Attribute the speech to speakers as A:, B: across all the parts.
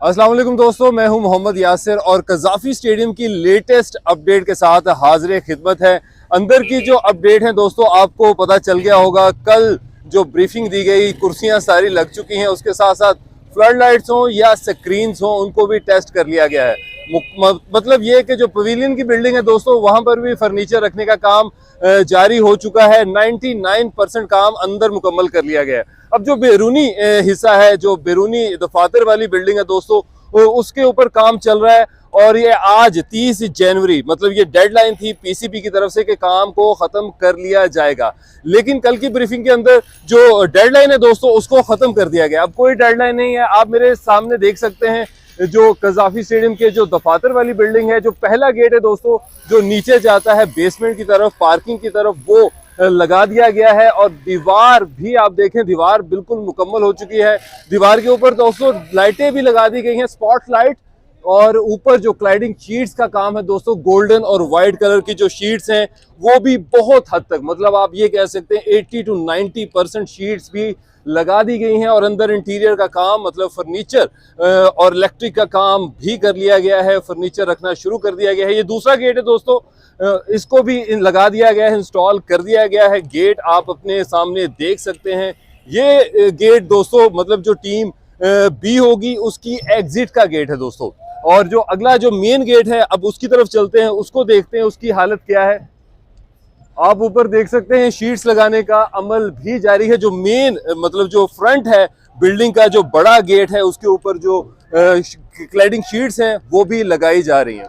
A: अस्सलाम वालेकुम दोस्तों, मैं हूं मोहम्मद यासिर और कज़ाफ़ी स्टेडियम की लेटेस्ट अपडेट के साथ हाजिर खिदमत है। अंदर की जो अपडेट है दोस्तों, आपको पता चल गया होगा, कल जो ब्रीफिंग दी गई, कुर्सियां सारी लग चुकी हैं, उसके साथ साथ फ्लड लाइट्स हों या स्क्रीन्स हों, उनको भी टेस्ट कर लिया गया है। मतलब ये कि जो पवेलियन की बिल्डिंग है दोस्तों, वहां पर भी फर्नीचर रखने का काम जारी हो चुका है। 99% काम अंदर मुकम्मल कर लिया गया है। अब जो बैरूनी हिस्सा है, जो बैरूनी दफातर वाली बिल्डिंग है दोस्तों, उसके ऊपर काम चल रहा है और ये आज 30 जनवरी मतलब ये डेडलाइन थी पीसीबी की तरफ से कि काम को ख़त्म कर लिया जाएगा। लेकिन कल की ब्रीफिंग के अंदर जो डेडलाइन है दोस्तों, उसको ख़त्म कर दिया गया। अब कोई डेडलाइन नहीं है। आप मेरे सामने देख सकते हैं जो कज़ाफ़ी स्टेडियम के जो दफातर वाली बिल्डिंग है, जो पहला गेट है दोस्तों, जो नीचे जाता है बेसमेंट की तरफ, पार्किंग की तरफ, वो लगा दिया गया है। और दीवार भी आप देखें, दीवार बिल्कुल मुकम्मल हो चुकी है। दीवार के ऊपर दोस्तों लाइटें भी लगा दी गई हैं, स्पॉट लाइट। और ऊपर जो क्लाइडिंग शीट्स का काम है दोस्तों, गोल्डन और वाइट कलर की जो शीट्स हैं, वो भी बहुत हद तक, मतलब आप ये कह सकते हैं 80 to 90% शीट्स भी लगा दी गई हैं। और अंदर इंटीरियर का काम, मतलब फर्नीचर और इलेक्ट्रिक का काम भी कर लिया गया है। फर्नीचर रखना शुरू कर दिया गया है। ये दूसरा गेट है दोस्तों, इसको भी लगा दिया गया है, इंस्टॉल कर दिया गया है। गेट आप अपने सामने देख सकते हैं। ये गेट दोस्तों, मतलब जो टीम बी होगी उसकी एग्जिट का गेट है दोस्तों। और जो अगला जो मेन गेट है, अब उसकी तरफ चलते हैं, उसको देखते हैं उसकी हालत क्या है। आप ऊपर देख सकते हैं शीट्स लगाने का अमल भी जारी है। जो मेन मतलब जो फ्रंट है बिल्डिंग का, जो बड़ा गेट है, उसके ऊपर जो क्लैडिंग शीट्स हैं वो भी लगाई जा रही हैं।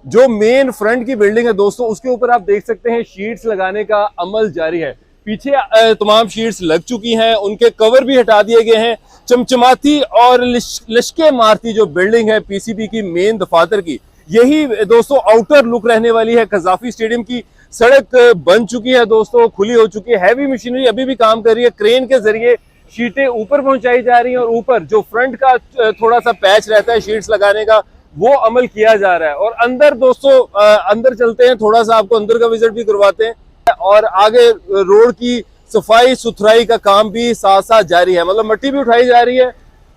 A: जो मेन फ्रंट की बिल्डिंग है दोस्तों, उसके ऊपर आप देख सकते हैं शीट्स लगाने का अमल जारी है। पीछे तमाम शीट्स लग चुकी हैं, उनके कवर भी हटा दिए गए हैं। चमचमाती और लश्के मारती जो बिल्डिंग है पीसीबी की मेन दफातर की, यही दोस्तों आउटर लुक रहने वाली है कज़ाफ़ी स्टेडियम की। सड़क बन चुकी है दोस्तों, खुली हो चुकी है। हैवी मशीनरी अभी भी काम कर रही है। क्रेन के जरिए शीटें ऊपर पहुंचाई जा रही हैं और ऊपर जो फ्रंट का थोड़ा सा पैच रहता है शीट्स लगाने का, वो अमल किया जा रहा है। और अंदर दोस्तों, अंदर चलते हैं, थोड़ा सा आपको अंदर का विजिट भी करवाते हैं। और आगे रोड की सफाई सुथराई का काम भी साथ साथ जारी है, मतलब मिट्टी भी उठाई जा रही है।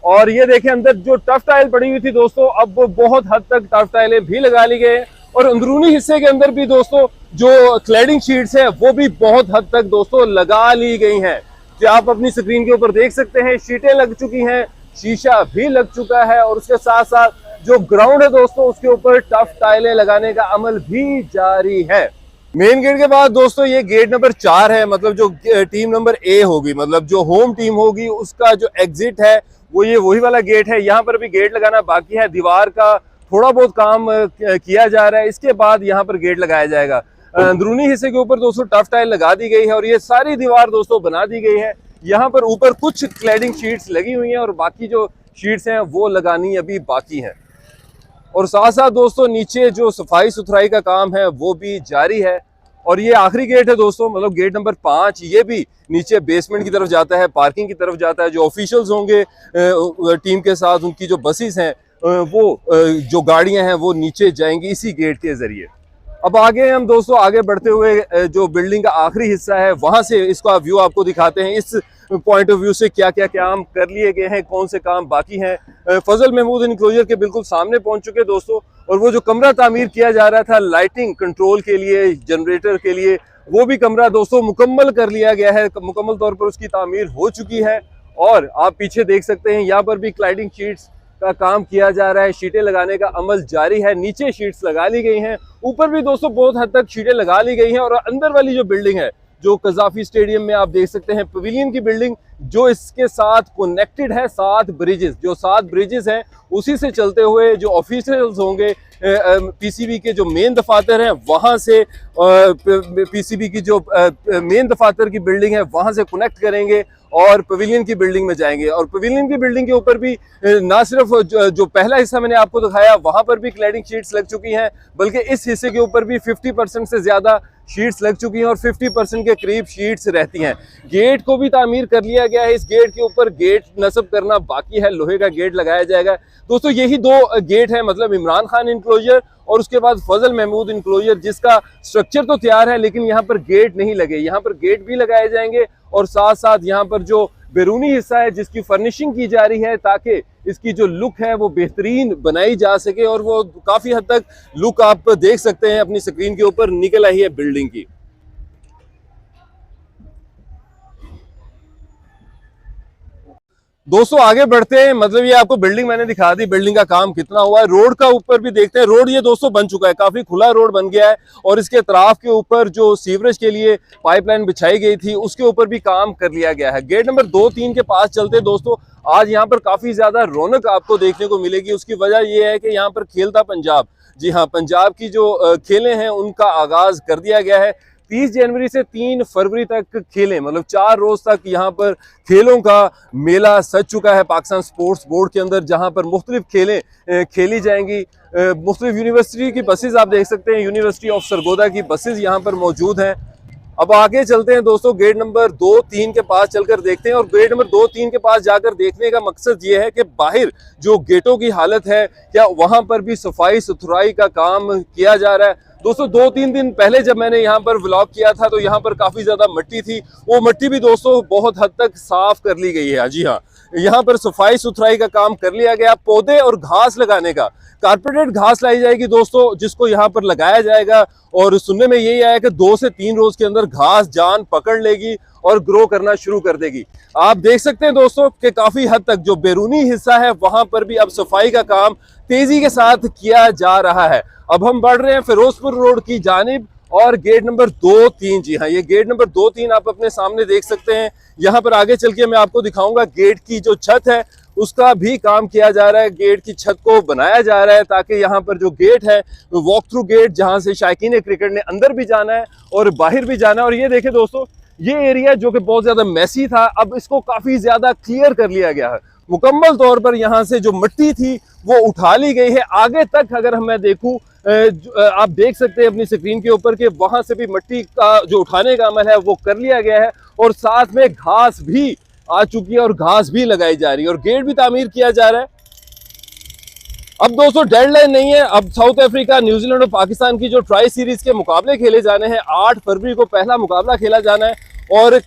A: और ये देखें, अंदर जो टफ टाइल पड़ी हुई थी दोस्तों, अब वो बहुत हद तक टफ टाइलें भी लगा ली गए हैं। और अंदरूनी हिस्से के अंदर भी दोस्तों जो क्लैडिंग शीट्स है वो भी बहुत हद तक दोस्तों लगा ली गई हैं। जो आप अपनी स्क्रीन के ऊपर देख सकते हैं, शीटें लग चुकी हैं, शीशा भी लग चुका है। और उसके साथ साथ जो ग्राउंड है दोस्तों, उसके ऊपर टफ टाइलें लगाने का अमल भी जारी है। मेन गेट के बाद दोस्तों ये गेट नंबर 4 है, मतलब जो टीम नंबर ए होगी, मतलब जो होम टीम होगी, उसका जो एग्जिट है वो ये वही वाला गेट है। यहाँ पर भी गेट लगाना बाकी है। दीवार का थोड़ा बहुत काम किया जा रहा है, इसके बाद यहाँ पर गेट लगाया जाएगा। अंदरूनी हिस्से के ऊपर दोस्तों टफ टाइल लगा दी गई है और ये सारी दीवार दोस्तों बना दी गई है। यहाँ पर ऊपर कुछ क्लैडिंग शीट्स लगी हुई हैं और बाकी जो शीट्स हैं वो लगानी अभी बाकी हैं। और साथ साथ दोस्तों नीचे जो सफाई सुथराई का काम है वो भी जारी है। और ये आखिरी गेट है दोस्तों, मतलब गेट नंबर 5, ये भी नीचे बेसमेंट की तरफ जाता है, पार्किंग की तरफ जाता है। जो ऑफिशियल्स होंगे टीम के साथ, उनकी जो बसेस हैं, वो जो गाड़ियां हैं वो नीचे जाएंगी इसी गेट के जरिए। अब आगे हम दोस्तों आगे बढ़ते हुए जो बिल्डिंग का आखिरी हिस्सा है वहां से इसका व्यू आपको दिखाते हैं। इस पॉइंट ऑफ व्यू से क्या क्या काम कर लिए गए हैं, कौन से काम बाकी हैं। फजल महमूद इनक्लोजर के बिल्कुल सामने पहुंच चुके दोस्तों। और वो जो कमरा तामीर किया जा रहा था लाइटिंग कंट्रोल के लिए, जनरेटर के लिए, वो भी कमरा दोस्तों मुकम्मल कर लिया गया है। मुकम्मल तौर पर उसकी तामीर हो चुकी है। और आप पीछे देख सकते हैं, यहाँ पर भी क्लाइडिंग शीट्स का काम किया जा रहा है। शीटें लगाने का अमल जारी है। नीचे शीट्स लगा ली गई हैं, ऊपर भी दोस्तों बहुत हद तक शीटें लगा ली गई हैं। और अंदर वाली जो बिल्डिंग है, जो कज़ाफ़ी स्टेडियम में आप देख सकते हैं पवेलियन की बिल्डिंग, जो इसके साथ कनेक्टेड है 7 ब्रिजेस, जो 7 ब्रिजेस हैं, उसी से चलते हुए जो ऑफिशियल्स होंगे पीसीबी के जो मेन दफातर हैं वहां से पीसीबी की जो मेन दफातर की बिल्डिंग है वहां से कनेक्ट करेंगे और पवेलियन की बिल्डिंग में जाएंगे। और पवेलियन की बिल्डिंग के ऊपर भी ना सिर्फ जो पहला हिस्सा मैंने आपको दिखाया वहां पर भी क्लैडिंग शीट्स लग चुकी हैं, बल्कि इस हिस्से के ऊपर भी 50% से ज्यादा शीट्स लग चुकी हैं और 50% के करीब शीट्स रहती हैं। गेट को भी तामीर कर लिया गया है। इस गेट के ऊपर गेट नस्ब करना बाकी है, लोहे का गेट लगाया जाएगा दोस्तों। यही 2 गेट है, मतलब इमरान खान इनक्लोजर और उसके बाद फजल महमूद इंक्लोजर, जिसका स्ट्रक्चर तो तैयार है लेकिन यहाँ पर गेट नहीं लगे। यहाँ पर गेट भी लगाए जाएंगे और साथ साथ यहाँ पर जो बैरूनी हिस्सा है जिसकी फर्निशिंग की जा रही है ताकि इसकी जो लुक है वो बेहतरीन बनाई जा सके, और वो काफ़ी हद तक लुक आप देख सकते हैं अपनी स्क्रीन के ऊपर निकल आई है बिल्डिंग की। दोस्तों आगे बढ़ते हैं, मतलब ये आपको बिल्डिंग मैंने दिखा दी, बिल्डिंग का काम कितना हुआ है। रोड का ऊपर भी देखते हैं, रोड ये दोस्तों बन चुका है, काफी खुला रोड बन गया है और इसके अतराफ के ऊपर जो सीवरेज के लिए पाइपलाइन बिछाई गई थी उसके ऊपर भी काम कर लिया गया है। गेट नंबर 2-3 के पास चलते हैं दोस्तों, आज यहाँ पर काफी ज्यादा रौनक आपको देखने को मिलेगी। उसकी वजह यह है कि यहाँ पर खेलता पंजाब, जी हाँ, पंजाब की जो खेलें हैं उनका आगाज कर दिया गया है। 30 जनवरी से 3 फरवरी तक खेलें, मतलब 4 रोज तक यहाँ पर खेलों का मेला सज चुका है पाकिस्तान स्पोर्ट्स बोर्ड के अंदर, जहाँ पर मुख्तलिफ खेलें खेली जाएंगी। मुख्तलिफ यूनिवर्सिटी की बसेज आप देख सकते हैं, यूनिवर्सिटी ऑफ सरगोदा की बसेज यहाँ पर मौजूद हैं। अब आगे चलते हैं दोस्तों, गेट नंबर 2-3 के पास चलकर देखते हैं, और गेट नंबर 2-3 के पास जाकर देखने का मकसद ये है कि बाहर जो गेटों की हालत है क्या वहां पर भी सफाई सुथराई का काम किया जा रहा है। दोस्तों 2-3 दिन पहले जब मैंने यहाँ पर व्लॉग किया था तो यहाँ पर काफी ज्यादा मिट्टी थी, वो मिट्टी भी दोस्तों बहुत हद तक साफ कर ली गई है। जी हाँ, यहाँ पर सफाई सुथराई का काम कर लिया गया। पौधे और घास लगाने का, कारपेटेड घास लाई जाएगी दोस्तों, जिसको यहाँ पर लगाया जाएगा, और सुनने में यही आया कि 2 से 3 रोज के अंदर घास जान पकड़ लेगी और ग्रो करना शुरू कर देगी। आप देख सकते हैं दोस्तों कि काफी हद तक जो बैरूनी हिस्सा है वहां पर भी अब सफाई का काम तेजी के साथ किया जा रहा है। अब हम बढ़ रहे हैं फिरोजपुर रोड की जानिब, और गेट नंबर 2-3, जी हाँ, ये गेट नंबर 2-3 आप अपने सामने देख सकते हैं। यहाँ पर आगे चल के मैं आपको दिखाऊंगा गेट की जो छत है उसका भी काम किया जा रहा है, गेट की छत को बनाया जा रहा है ताकि यहाँ पर जो गेट है वॉक थ्रू गेट, जहाँ से शायकीन क्रिकेट ने अंदर भी जाना है और बाहर भी जाना है। और ये देखें दोस्तों, ये एरिया जो कि बहुत ज्यादा मैसी था, अब इसको काफी ज्यादा क्लियर कर लिया गया है। मुकम्मल तौर पर यहाँ से जो मिट्टी थी वो उठा ली गई है। आगे तक अगर मैं देखूं, आप देख सकते हैं अपनी स्क्रीन के ऊपर कि वहां से भी मिट्टी का जो उठाने का अमल है वो कर लिया गया है, और साथ में घास भी आ चुकी है और घास भी लगाई जा रही है, और गेट भी तामीर किया जा रहा है। अब दोस्तों डेडलाइन नहीं है, अब साउथ अफ्रीका, न्यूजीलैंड और पाकिस्तान की जो ट्राई सीरीज के मुकाबले खेले जाने हैं, 8 फरवरी को पहला मुकाबला खेला जाना है, और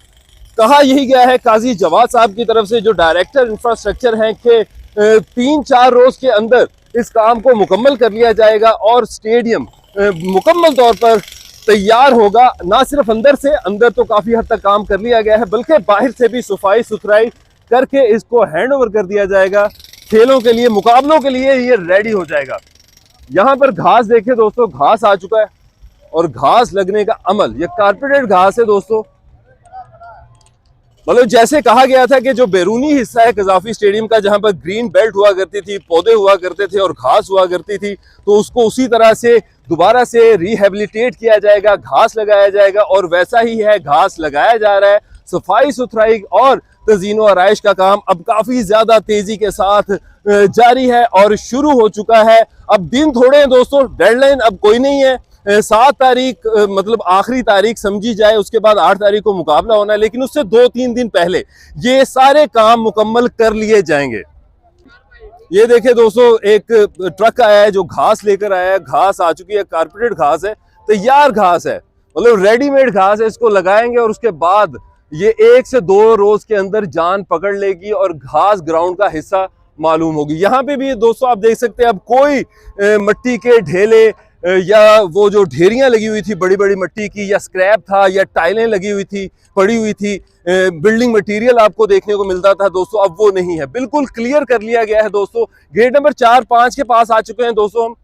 A: कहा यही गया है काजी जवाद साहब की तरफ से जो डायरेक्टर इंफ्रास्ट्रक्चर हैं कि 3-4 रोज के अंदर इस काम को मुकम्मल कर लिया जाएगा और स्टेडियम मुकम्मल तौर पर तैयार होगा। ना सिर्फ अंदर से, अंदर तो काफी हद तक काम कर लिया गया है, बल्कि बाहर से भी सफाई सुथराई करके इसको हैंड ओवर कर दिया जाएगा। खेलों के लिए, मुकाबलों के लिए ये रेडी हो जाएगा। यहाँ पर घास देखे दोस्तों, घास आ चुका है, और घास लगने का अमल, ये कारपेटेड घास है दोस्तों। मतलब जैसे कहा गया था कि जो बैरूनी हिस्सा है कजाफी स्टेडियम का, जहां पर ग्रीन बेल्ट हुआ करती थी, पौधे हुआ करते थे और घास हुआ करती थी, तो उसको उसी तरह से दोबारा से रिहेबिलिटेट किया जाएगा, घास लगाया जाएगा, और वैसा ही है, घास लगाया जा रहा है। सफाई सुथराई और तज़ीनो आराइश का काम अब काफी ज्यादा तेजी के साथ जारी है और शुरू हो चुका है। अब दिन थोड़े हैं दोस्तों, डेडलाइन अब कोई नहीं है। 7 तारीख मतलब आखिरी तारीख समझी जाए, उसके बाद 8 तारीख को मुकाबला होना है, लेकिन उससे 2-3 दिन पहले ये सारे काम मुकम्मल कर लिए जाएंगे। ये देखे दोस्तों, एक ट्रक आया है जो घास लेकर आया है, घास आ चुकी है, कारपेटेड घास है, तैयार घास है, मतलब रेडीमेड घास है। इसको लगाएंगे और उसके बाद ये 1 से 2 रोज के अंदर जान पकड़ लेगी और घास ग्राउंड का हिस्सा मालूम होगी। यहाँ पे भी दोस्तों आप देख सकते हैं, अब कोई मिट्टी के ढेले या वो जो ढेरियां लगी हुई थी बड़ी बड़ी मिट्टी की, या स्क्रैप था, या टाइलें लगी हुई थी, पड़ी हुई थी, बिल्डिंग मटेरियल आपको देखने को मिलता था दोस्तों, अब वो नहीं है, बिल्कुल क्लियर कर लिया गया है दोस्तों। गेट नंबर 4-5 के पास आ चुके हैं दोस्तों हम,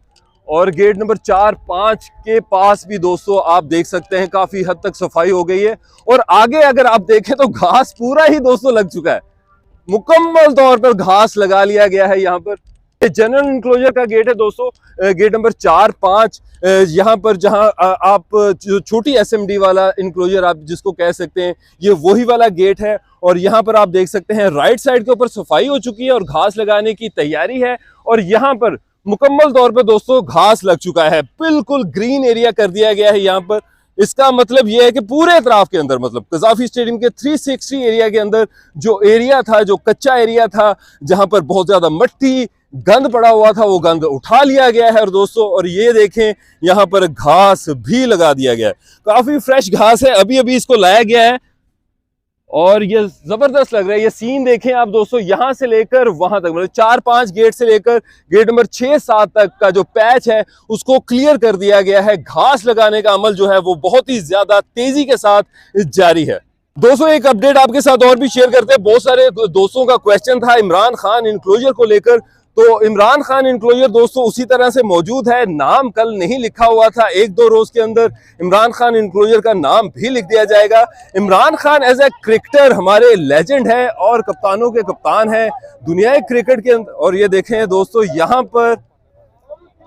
A: और गेट नंबर 4-5 के पास भी दोस्तों आप देख सकते हैं काफी हद तक सफाई हो गई है। और आगे अगर आप देखें तो घास पूरा ही दोस्तों लग चुका है, मुकम्मल तौर पर घास लगा लिया गया है। यहाँ पर जनरल इंक्लोजर का गेट है दोस्तों, गेट नंबर 4-5, यहाँ पर जहाँ आप जो छोटी एसएमडी वाला इंक्लोजर आप जिसको कह सकते हैं, ये वही वाला गेट है। और यहाँ पर आप देख सकते हैं राइट साइड के ऊपर सफाई हो चुकी है और घास लगाने की तैयारी है, और यहाँ पर मुकम्मल तौर पर दोस्तों घास लग चुका है, बिल्कुल ग्रीन एरिया कर दिया गया है यहाँ पर। इसका मतलब यह है कि पूरे इतराफ के अंदर, मतलब कजाफी स्टेडियम के 360 एरिया के अंदर जो एरिया था, जो कच्चा एरिया था, जहां पर बहुत ज्यादा मिट्टी गंद पड़ा हुआ था वो गंद उठा लिया गया है। और दोस्तों और ये देखें यहाँ पर घास भी लगा दिया गया है, काफी फ्रेश घास है, अभी अभी इसको लाया गया है और ये जबरदस्त लग रहा है। ये सीन देखें आप दोस्तों, यहां से लेकर वहां तक मतलब 4-5 गेट से लेकर गेट नंबर 6-7 तक का जो पैच है उसको क्लियर कर दिया गया है। घास लगाने का अमल जो है वो बहुत ही ज्यादा तेजी के साथ जारी है। दोस्तों एक अपडेट आपके साथ और भी शेयर करते हैं। बहुत सारे दोस्तों का क्वेश्चन था इमरान खान इनक्लोजर को लेकर, तो इमरान खान इनक्लोजर दोस्तों उसी तरह से मौजूद है। नाम कल नहीं लिखा हुआ था, 1-2 रोज के अंदर इमरान खान इनक्लोजर का नाम भी लिख दिया जाएगा। Imran Khan as a cricketer हमारे लेजेंड है और कप्तानों के कप्तान है दुनियाई क्रिकेट के अंदर। और ये देखें दोस्तों यहाँ पर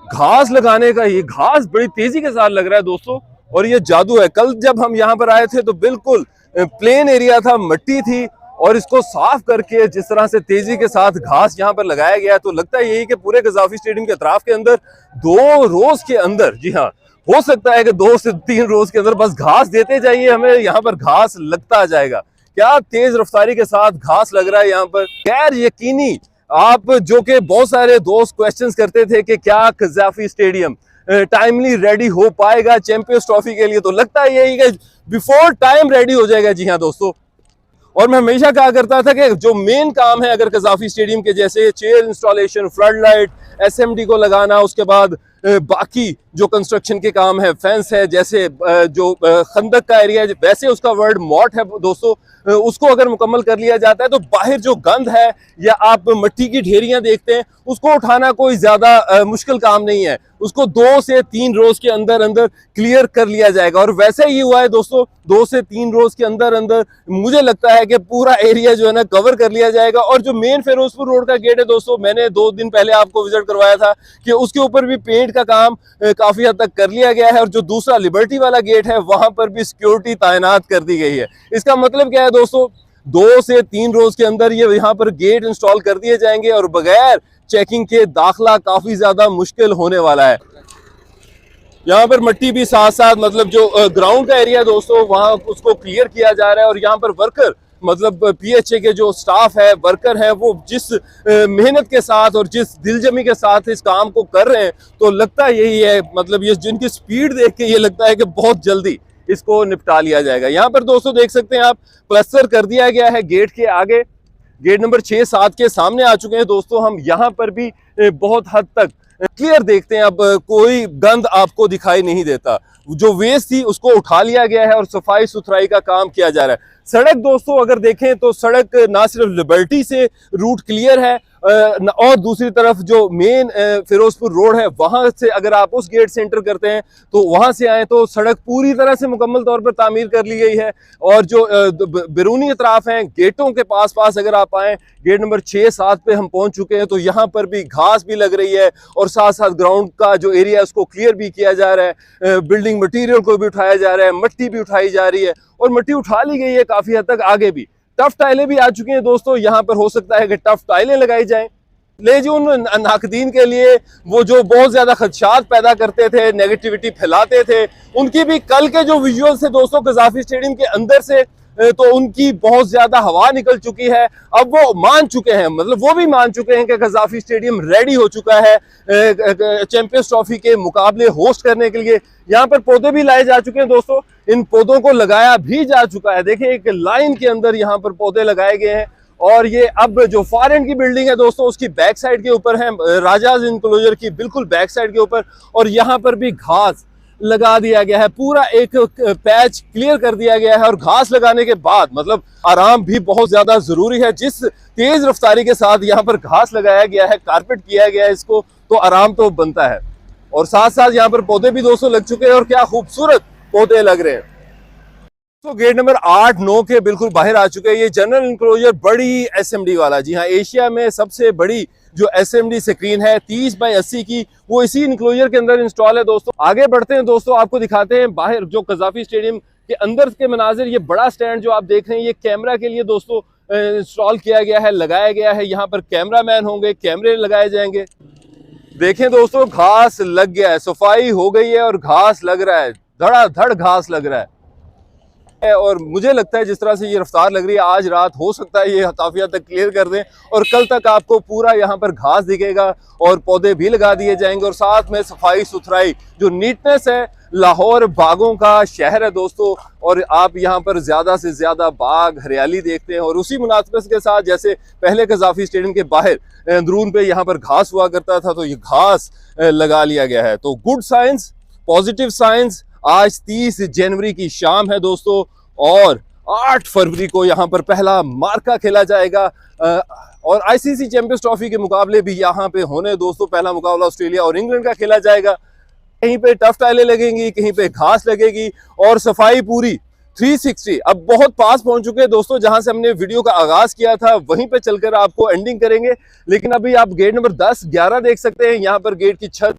A: घास लगाने का, ये घास बड़ी तेजी के साथ लग रहा है दोस्तों और ये जादू है। कल जब हम यहाँ पर आए थे तो बिल्कुल प्लेन एरिया था, मिट्टी थी और इसको साफ करके जिस तरह से तेजी के साथ घास यहाँ पर लगाया गया है तो लगता है यही कि पूरे गजाफी स्टेडियम के अतराफ के अंदर 2 रोज के अंदर, जी हाँ हो सकता है कि 2 से 3 रोज के अंदर बस घास देते जाइए, हमें यहाँ पर घास लगता जाएगा। क्या तेज रफ्तारी के साथ घास लग रहा है यहाँ पर, गैर यकीनी। आप जो कि बहुत सारे दोस्त क्वेश्चंस करते थे कि क्या गजाफी स्टेडियम टाइमली रेडी हो पाएगा चैंपियंस ट्रॉफी के लिए, तो लगता है यही कि बिफोर टाइम रेडी हो जाएगा। जी हाँ दोस्तों, और मैं हमेशा कहा करता था कि जो मेन काम है अगर गजाफी स्टेडियम के जैसे chair installation, flood light, SMD को लगाना, उसके बाद बाकी जो कंस्ट्रक्शन के काम है, फेंस है, जैसे जो खंदक का एरिया है वैसे उसका वर्ड मॉट है दोस्तों, उसको अगर मुकम्मल कर लिया जाता है तो बाहर जो गंद है या आप मिट्टी की ढेरियां देखते हैं उसको उठाना कोई ज्यादा मुश्किल काम नहीं है, उसको 2 से 3 रोज के अंदर अंदर क्लियर कर लिया जाएगा। और वैसे ही हुआ है दोस्तों, 2 से 3 रोज के अंदर अंदर मुझे लगता है कि पूरा एरिया जो है ना कवर कर लिया जाएगा। और जो मेन फिरोजपुर रोड का गेट है दोस्तों, मैंने 2 दिन पहले आपको विजिट करवाया था कि उसके ऊपर भी पेंट का काम काफी हद तक कर लिया गया है। और जो दूसरा लिबर्टी वाला गेट है वहां पर भी सिक्योरिटी तैनात कर दी गई है। इसका मतलब क्या है दोस्तों, 2 से 3 रोज के अंदर ये यहाँ पर गेट इंस्टॉल कर दिए जाएंगे और बगैर चेकिंग के दाखला काफी ज्यादा मुश्किल होने वाला है। यहाँ पर मिट्टी भी साथ साथ मतलब जो ग्राउंड का एरिया दोस्तों वहां उसको क्लियर किया जा रहा है। और यहाँ पर वर्कर मतलब पीएचए के जो स्टाफ है, वर्कर है, वो जिस मेहनत के साथ और जिस दिलजमी के साथ इस काम को कर रहे हैं तो लगता यही है, मतलब ये जिनकी स्पीड देख के ये लगता है कि बहुत जल्दी इसको निपटा लिया जाएगा। यहाँ पर दोस्तों देख सकते हैं आप, प्लास्टर कर दिया गया है गेट के आगे, गेट नंबर 6-7 के सामने आ चुके हैं दोस्तों हम। यहाँ पर भी बहुत हद तक क्लियर देखते हैं, अब कोई गंद आपको दिखाई नहीं देता, जो वेस्ट थी उसको उठा लिया गया है और सफाई सुथराई का काम किया जा रहा है। सड़क दोस्तों अगर देखें तो सड़क ना सिर्फ लिबर्टी से रूट क्लियर है और दूसरी तरफ जो मेन फिरोजपुर रोड है वहां से अगर आप उस गेट से एंटर करते हैं तो वहां से आए तो सड़क पूरी तरह से मुकम्मल तौर पर तामीर कर ली गई है। और जो बैरूनी अतराफ हैं गेटों के पास पास अगर आप आए, गेट नंबर 6-7 पे हम पहुंच चुके हैं, तो यहाँ पर भी घास भी लग रही है और साथ साथ ग्राउंड का जो एरिया है उसको क्लियर भी किया जा रहा है, बिल्डिंग मटीरियल को भी उठाया जा रहा है, मिट्टी भी उठाई जा रही है और मिट्टी उठा ली गई है काफी हद तक। आगे भी टफ टाइलें भी आ चुकी हैं दोस्तों, यहाँ पर हो सकता है कि टफ टाइलें लगाई जाएं। ले जो उन नाकदीन के लिए वो जो बहुत ज्यादा खदशात पैदा करते थे, नेगेटिविटी फैलाते थे, उनकी भी कल के जो विजुअल्स थे दोस्तों गजाफी स्टेडियम के अंदर से, तो उनकी बहुत ज्यादा हवा निकल चुकी है। अब वो मान चुके हैं, मतलब वो भी मान चुके हैं कि गजाफी स्टेडियम रेडी हो चुका है चैंपियंस ट्रॉफी के मुकाबले होस्ट करने के लिए। यहाँ पर पौधे भी लाए जा चुके हैं दोस्तों, इन पौधों को लगाया भी जा चुका है। देखिए एक लाइन के अंदर यहाँ पर पौधे लगाए गए हैं और ये अब जो फार एंड की बिल्डिंग है दोस्तों उसकी बैक साइड के ऊपर है, राजाज इनक्लोजर की बिल्कुल बैक साइड के ऊपर, और यहाँ पर भी घास लगा दिया गया है, पूरा एक पैच क्लियर कर दिया गया है। और घास लगाने के बाद मतलब आराम भी बहुत ज्यादा जरूरी है। जिस तेज रफ्तारी के साथ यहाँ पर घास लगाया गया है, कारपेट किया गया है इसको, तो आराम तो बनता है। और साथ साथ यहाँ पर पौधे भी दोस्तों लग चुके हैं और क्या खूबसूरत पौधे लग रहे हैं। तो गेट नंबर 8-9 के बिल्कुल बाहर आ चुके हैं। ये जनरल इंक्लोजर बड़ी एसएमडी वाला, जी हाँ एशिया में सबसे बड़ी जो एसएमडी स्क्रीन है 30x80 की, वो इसी इंक्लोजर के अंदर इंस्टॉल है दोस्तों। आगे बढ़ते हैं दोस्तों, आपको दिखाते हैं बाहर जो गजाफी स्टेडियम के अंदर के मनाजिर। ये बड़ा स्टैंड जो आप देख रहे हैं ये कैमरा के लिए दोस्तों इंस्टॉल किया गया है, लगाया गया है। यहाँ पर कैमरामैन होंगे, कैमरे लगाए जाएंगे। देखें दोस्तों घास लग गया है, सफाई हो गई है और घास लग रहा है, धड़ाधड़ घास लग रहा है। है और मुझे लगता है जिस तरह से ये रफ्तार लग रही है आज रात हो सकता है ये काफी हद तक क्लियर कर दें और कल तक आपको पूरा यहाँ पर घास दिखेगा और पौधे भी लगा दिए जाएंगे और साथ में सफाई सुथराई जो नीटनेस है। लाहौर बागों का शहर है दोस्तों और आप यहाँ पर ज्यादा से ज्यादा बाग हरियाली देखते हैं और उसी मुनासिबत के साथ जैसे पहले कज़ाफ़ी स्टेडियम के बाहर अंदरून पे यहाँ पर घास हुआ करता था तो ये घास लगा लिया गया है। तो गुड साइंस, पॉजिटिव साइंस। आज 30 जनवरी की शाम है दोस्तों और 8 फरवरी को यहाँ पर पहला मार्का खेला जाएगा और आईसीसी चैंपियंस ट्रॉफी के मुकाबले भी यहाँ पे होने दोस्तों। पहला मुकाबला ऑस्ट्रेलिया और इंग्लैंड का खेला जाएगा। कहीं पे टफ टाइलें लगेंगी, कहीं पे घास लगेगी और सफाई पूरी 360। अब बहुत पास पहुंच चुके हैं दोस्तों, जहां से हमने वीडियो का आगाज किया था वहीं पे चलकर आपको एंडिंग करेंगे। लेकिन अभी आप गेट नंबर 10, 11 देख सकते हैं। यहाँ पर गेट की छत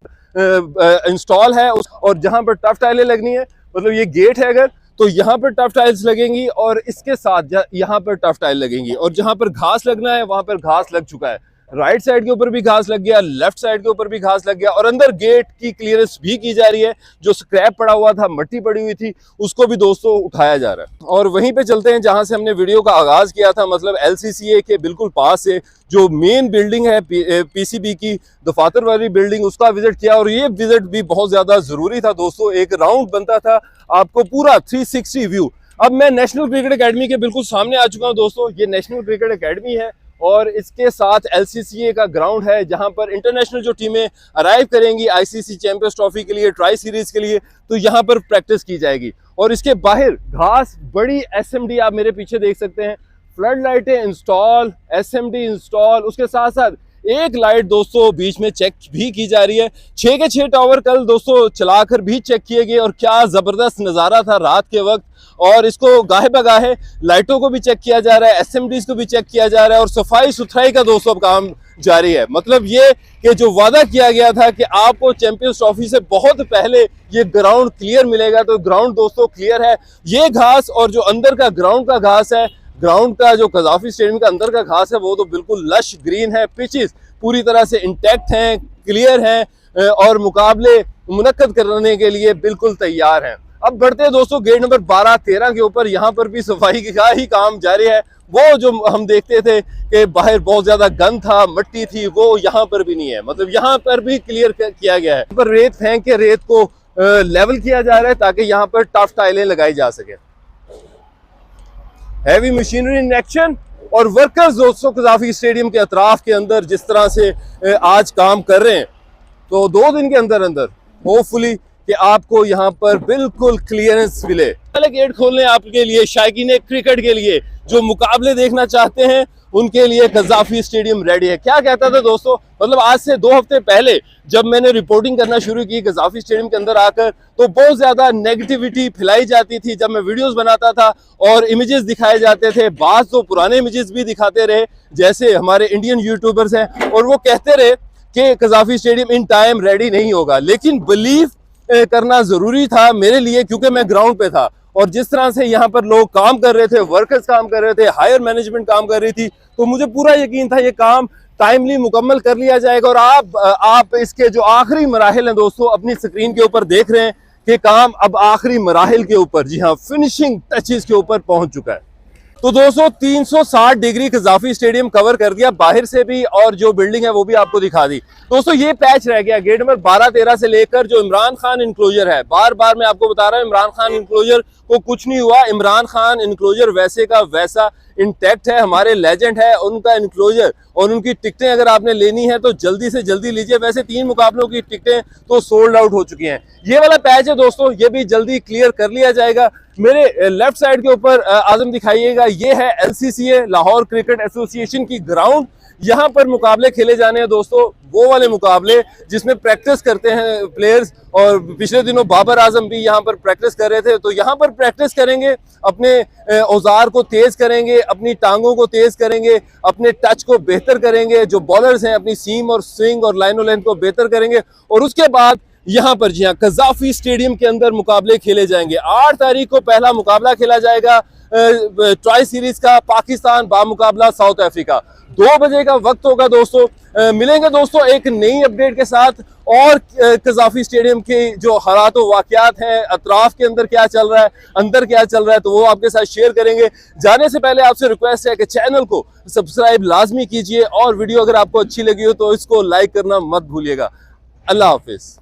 A: इंस्टॉल है और जहां पर टफ टाइलें लगनी है, मतलब ये गेट है अगर तो यहाँ पर टफ टाइल्स लगेंगी और इसके साथ यहाँ पर टफ टाइल लगेंगी और जहां पर घास लगना है वहां पर घास लग चुका है। राइट साइड के ऊपर भी घास लग गया, लेफ्ट साइड के ऊपर भी घास लग गया और अंदर गेट की क्लियरेंस भी की जा रही है। जो स्क्रैप पड़ा हुआ था, मिट्टी पड़ी हुई थी, उसको भी दोस्तों उठाया जा रहा है। और वहीं पे चलते हैं जहां से हमने वीडियो का आगाज किया था, मतलब LCCA के बिल्कुल पास से जो मेन बिल्डिंग है PCB की दफातर वाली बिल्डिंग, उसका विजिट किया और ये विजिट भी बहुत ज्यादा जरूरी था दोस्तों। एक राउंड बनता था, आपको पूरा 360 व्यू। अब मैं नेशनल क्रिकेट अकेडमी के बिल्कुल सामने आ चुका हूँ दोस्तों। ये नेशनल क्रिकेट अकेडमी है और इसके साथ LCCA का ग्राउंड है जहां पर इंटरनेशनल जो टीमें अराइव करेंगी आईसीसी चैंपियंस ट्रॉफी के लिए, ट्राई सीरीज के लिए, तो यहां पर प्रैक्टिस की जाएगी। और इसके बाहर घास, बड़ी SMD आप मेरे पीछे देख सकते हैं, फ्लड लाइटें इंस्टॉल, SMD इंस्टॉल, उसके साथ साथ एक लाइट दोस्तों बीच में चेक भी की जा रही है। 6 के 6 टावर कल दोस्तों चलाकर भी चेक किए गए और क्या जबरदस्त नजारा था रात के वक्त। और इसको गाहे बगाहे लाइटों को भी चेक किया जा रहा है, SMDs को भी चेक किया जा रहा है और सफाई सुथराई का दोस्तों काम जारी है। मतलब ये कि जो वादा किया गया था कि आपको चैंपियंस ट्रॉफी से बहुत पहले ये ग्राउंड क्लियर मिलेगा, तो ग्राउंड दोस्तों क्लियर है। ये घास और जो अंदर का ग्राउंड का घास है, ग्राउंड का जो कज़ाफ़ी स्टेडियम का अंदर का घास है, वो तो बिल्कुल लश ग्रीन है। पिचेस पूरी तरह से इंटैक्ट हैं, क्लियर हैं और मुकाबले मुनक्कद करने के लिए बिल्कुल तैयार हैं। अब बढ़ते हैं दोस्तों गेट नंबर 12, 13 के ऊपर। यहाँ पर भी सफाई का ही काम जारी है। वो जो हम देखते थे कि बाहर बहुत ज्यादा गंद था, मिट्टी थी, वो यहाँ पर भी नहीं है। मतलब यहाँ पर भी क्लियर किया गया है। पर रेत फेंक के रेत को लेवल किया जा रहा है ताकि यहाँ पर टफ टाइलें लगाई जा सके। हैवी मशीनरी इन एक्शन और वर्कर्स दोस्तों कज़ाफ़ी स्टेडियम के अतराफ के अंदर जिस तरह से आज काम कर रहे हैं, तो 2 दिन के अंदर अंदर होपफुली कि आपको यहाँ पर बिल्कुल क्लियरेंस मिले। पहले गेट खोलने आपके लिए, शायकीन क्रिकेट के लिए जो मुकाबले देखना चाहते हैं उनके लिए कज़ाफ़ी स्टेडियम रेडी है। क्या कहता था दोस्तों, मतलब आज से 2 हफ्ते पहले जब मैंने रिपोर्टिंग करना शुरू की कज़ाफ़ी स्टेडियम के अंदर आकर, तो बहुत ज्यादा नेगेटिविटी फैलाई जाती थी जब मैं वीडियोस बनाता था और इमेजेस दिखाए जाते थे। बाज तो पुराने इमेजेस भी दिखाते रहे, जैसे हमारे इंडियन यूट्यूबर्स हैं, और वो कहते रहे कि कज़ाफ़ी स्टेडियम इन टाइम रेडी नहीं होगा। लेकिन बिलीव करना जरूरी था मेरे लिए, क्योंकि मैं ग्राउंड पे था और जिस तरह से यहाँ पर लोग काम कर रहे थे, वर्कर्स काम कर रहे थे, हायर मैनेजमेंट काम कर रही थी, तो मुझे पूरा यकीन था ये काम टाइमली मुकम्मल कर लिया जाएगा। और आप इसके जो आखिरी मराहिल हैं दोस्तों अपनी स्क्रीन के ऊपर देख रहे हैं कि काम अब आखिरी मराहिल के ऊपर, जी हाँ, फिनिशिंग टचेस के ऊपर पहुंच चुका है। तो दोस्तों 360 डिग्री कज़ाफ़ी स्टेडियम कवर कर दिया बाहर से भी और जो बिल्डिंग है वो भी आपको दिखा दी। दोस्तों ये पैच रह गया गेट नंबर 12-13 से लेकर जो इमरान खान इंक्लोजर है। बार बार मैं आपको बता रहा हूं इमरान खान इंक्लोजर को कुछ नहीं हुआ। इमरान खान इंक्लोजर वैसे का वैसा इंटैक्ट है, हमारे लेजेंड है, उनका इंक्लोजर और उनकी टिकटें अगर आपने लेनी है तो जल्दी से जल्दी लीजिए। वैसे 3 मुकाबलों की टिकटें तो सोल्ड आउट हो चुकी हैं। ये वाला पैच है दोस्तों, ये भी जल्दी क्लियर कर लिया जाएगा। मेरे लेफ्ट साइड के ऊपर आजम दिखाइएगा, ये है LCCA लाहौर क्रिकेट एसोसिएशन की ग्राउंड। यहाँ पर मुकाबले खेले जाने हैं दोस्तों, वो वाले मुकाबले जिसमें प्रैक्टिस करते हैं प्लेयर्स। और पिछले दिनों बाबर आजम भी यहाँ पर प्रैक्टिस कर रहे थे, तो यहाँ पर प्रैक्टिस करेंगे, अपने औजार को तेज करेंगे, अपनी टांगों को तेज करेंगे, अपने टच को बेहतर करेंगे, जो बॉलर्स हैं अपनी सीम और स्विंग और लाइन लेंथ को बेहतर करेंगे और उसके बाद यहाँ पर जी हाँ कजाफी स्टेडियम के अंदर मुकाबले खेले जाएंगे। 8 तारीख को पहला मुकाबला खेला जाएगा ट्राई सीरीज का, पाकिस्तान बामुकाबला साउथ अफ्रीका। 2 बजे का वक्त होगा दोस्तों। मिलेंगे दोस्तों एक नई अपडेट के साथ, और कजाफी स्टेडियम के जो हालात वाकयात हैं, अतराफ के अंदर क्या चल रहा है, अंदर क्या चल रहा है, तो वो आपके साथ शेयर करेंगे। जाने से पहले आपसे रिक्वेस्ट है कि चैनल को सब्सक्राइब लाजमी कीजिए, और वीडियो अगर आपको अच्छी लगी हो तो इसको लाइक करना मत भूलिएगा। अल्लाह हाफिज।